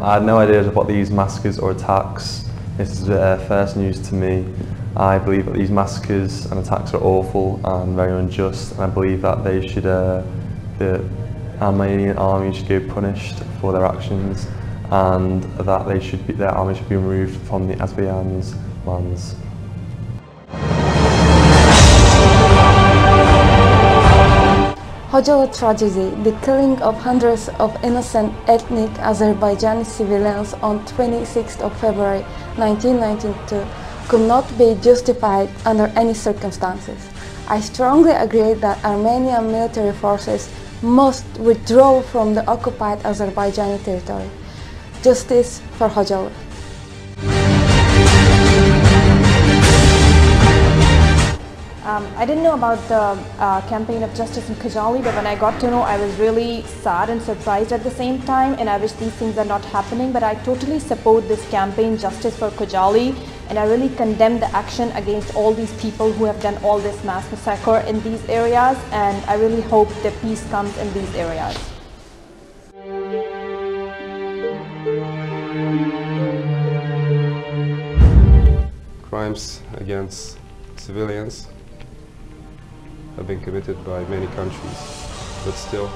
I had no idea about these massacres or attacks. This is first news to me. I believe that these massacres and attacks are awful and very unjust, and I believe that they should, the Armenian army should go punished for their actions, and that their army should be removed from the Azerbaijan's lands. Khojaly tragedy, the killing of hundreds of innocent ethnic Azerbaijani civilians on 26th of February 1992 could not be justified under any circumstances. I strongly agree that Armenian military forces must withdraw from the occupied Azerbaijani territory. Justice for Khojaly. I didn't know about the campaign of justice in Khojaly, but when I got to know, I was really sad and surprised at the same time, and I wish these things are not happening. But I totally support this campaign, Justice for Khojaly, and I really condemn the action against all these people who have done all this mass massacre in these areas, and I really hope that peace comes in these areas. Crimes against civilians have been committed by many countries, but still,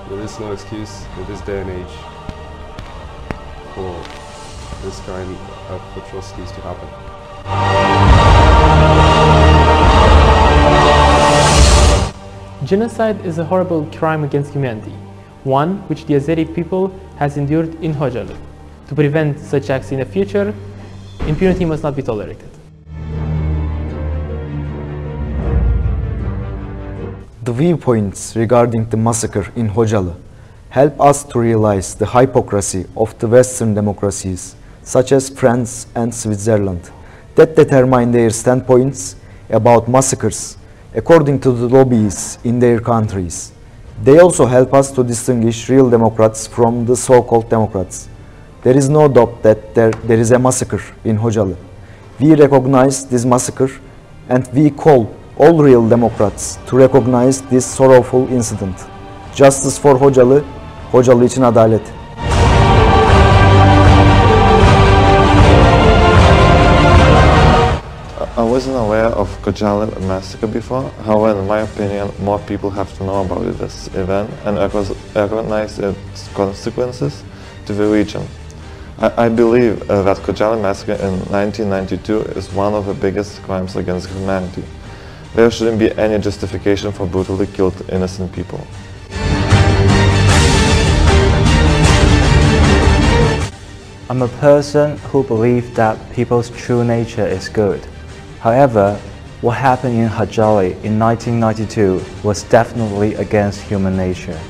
there is no excuse in this day and age for this kind of atrocities to happen. Genocide is a horrible crime against humanity, one which the Azeri people has endured in Khojaly. To prevent such acts in the future, impunity must not be tolerated. The viewpoints regarding the massacre in Khojaly help us to realize the hypocrisy of the Western democracies, such as France and Switzerland, that determine their standpoints about massacres according to the lobbies in their countries. They also help us to distinguish real democrats from the so-called democrats. There is no doubt that there is a massacre in Khojaly. We recognize this massacre, and we call all real democrats to recognize this sorrowful incident. Justice for Khojaly, Khojaly için adalet. I wasn't aware of Khojaly massacre before. However, in my opinion, more people have to know about this event and recognize its consequences to the region. I believe that Khojaly massacre in 1992 is one of the biggest crimes against humanity. There shouldn't be any justification for brutally killed innocent people. I'm a person who believes that people's true nature is good. However, what happened in Khojaly in 1992 was definitely against human nature.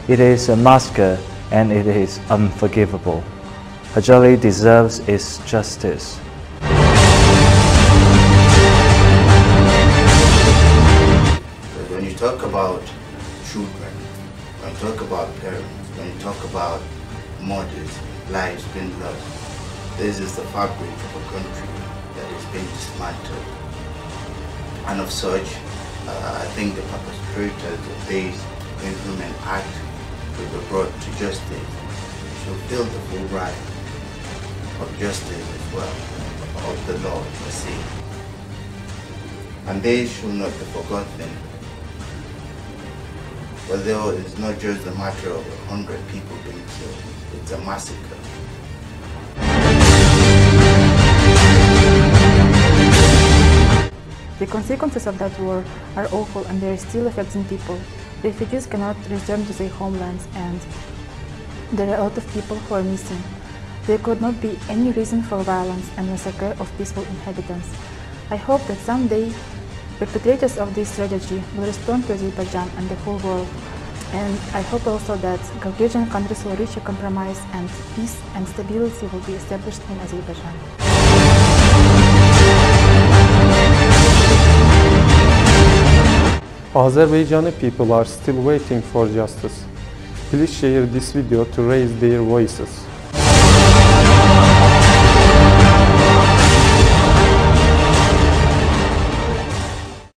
It is a massacre and it is unforgivable. Khojaly deserves its justice. When you talk about children, when you talk about parents, when you talk about mothers, lives being lost, this is the fabric of a country that is being dismantled. And of such, I think the perpetrators of this inhuman act will be brought to justice, should feel the full right of justice as well, of the law per se. And they should not be forgotten. But though it's not just a matter of 100 people being killed, it's a massacre. The consequences of that war are awful and they are still affecting people. Refugees cannot return to their homelands and there are a lot of people who are missing. There could not be any reason for violence and massacre of peaceful inhabitants. I hope that someday perpetrators of this tragedy will respond to Azerbaijan and the whole world. And I hope also that Caucasian countries will reach a compromise and peace and stability will be established in Azerbaijan. Azerbaijani people are still waiting for justice. Please share this video to raise their voices.